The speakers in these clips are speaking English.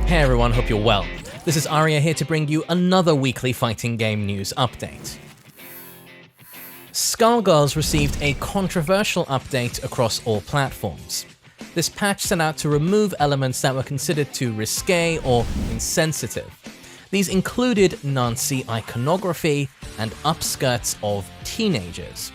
Hey everyone, hope you're well. This is Arya here to bring you another weekly fighting game news update. Skullgirls received a controversial update across all platforms. This patch set out to remove elements that were considered too risque or insensitive. These included Nazi iconography and upskirts of teenagers.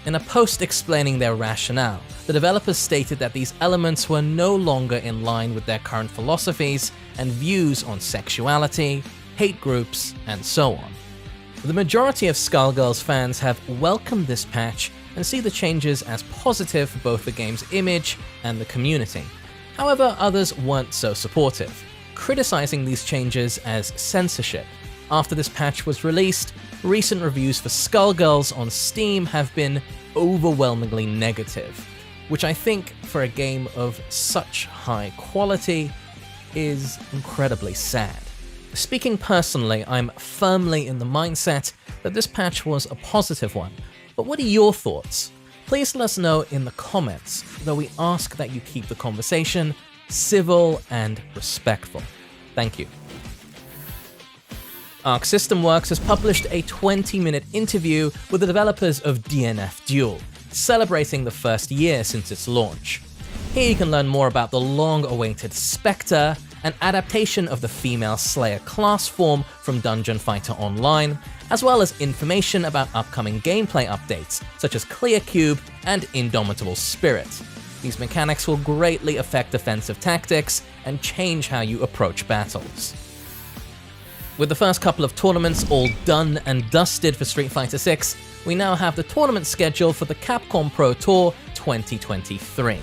In a post explaining their rationale, the developers stated that these elements were no longer in line with their current philosophies and views on sexuality, hate groups, and so on. The majority of Skullgirls fans have welcomed this patch and see the changes as positive for both the game's image and the community. However, others weren't so supportive, criticizing these changes as censorship. After this patch was released, recent reviews for Skullgirls on Steam have been overwhelmingly negative, which I think for a game of such high quality is incredibly sad. Speaking personally, I'm firmly in the mindset that this patch was a positive one, but what are your thoughts? Please let us know in the comments, though we ask that you keep the conversation civil and respectful. Thank you. Arc System Works has published a 20-minute interview with the developers of DNF Duel, celebrating the first year since its launch. Here you can learn more about the long-awaited Spectre, an adaptation of the female Slayer class form from Dungeon Fighter Online, as well as information about upcoming gameplay updates, such as Clear Cube and Indomitable Spirit. These mechanics will greatly affect defensive tactics and change how you approach battles. With the first couple of tournaments all done and dusted for Street Fighter VI, we now have the tournament schedule for the Capcom Pro Tour 2023.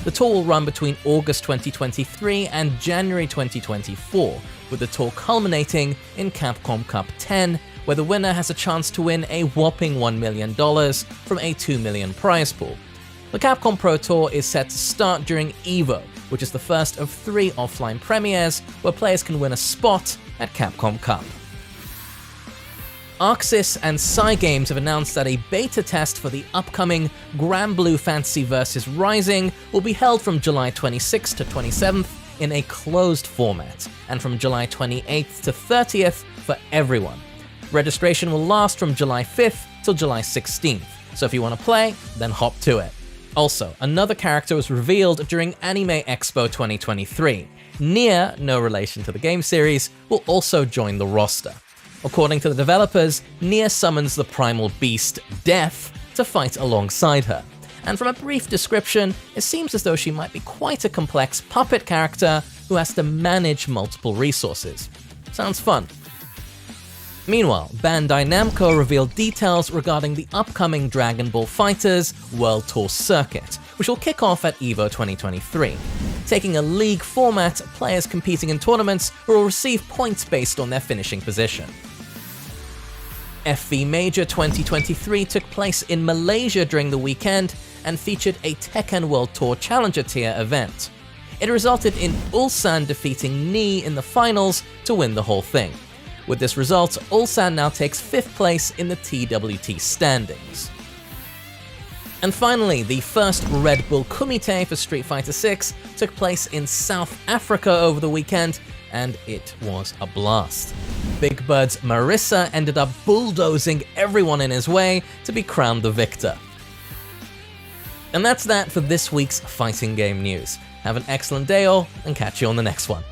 The tour will run between August 2023 and January 2024, with the tour culminating in Capcom Cup 10, where the winner has a chance to win a whopping $1 million from a $2 million prize pool. The Capcom Pro Tour is set to start during EVO, which is the first of 3 offline premieres where players can win a spot at Capcom Cup. Arxis and Cygames have announced that a beta test for the upcoming Granblue Fantasy vs Rising will be held from July 26th to 27th in a closed format, and from July 28th to 30th for everyone. Registration will last from July 5th till July 16th, so if you want to play, then hop to it. Also, another character was revealed during Anime Expo 2023. Nier, no relation to the game series, will also join the roster. According to the developers, Nier summons the primal beast, Death, to fight alongside her. And from a brief description, it seems as though she might be quite a complex puppet character who has to manage multiple resources. Sounds fun. Meanwhile, Bandai Namco revealed details regarding the upcoming Dragon Ball FighterZ World Tour circuit, which will kick off at EVO 2023. Taking a league format, players competing in tournaments will receive points based on their finishing position. FV Major 2023 took place in Malaysia during the weekend and featured a Tekken World Tour Challenger Tier event. It resulted in Ulsan defeating Ni in the finals to win the whole thing. With this result, Ulsan now takes 5th place in the TWT standings. And finally, the first Red Bull Kumite for Street Fighter VI took place in South Africa over the weekend, and it was a blast. Big Bird's Marissa ended up bulldozing everyone in his way to be crowned the victor. And that's that for this week's fighting game news. Have an excellent day all, and catch you on the next one.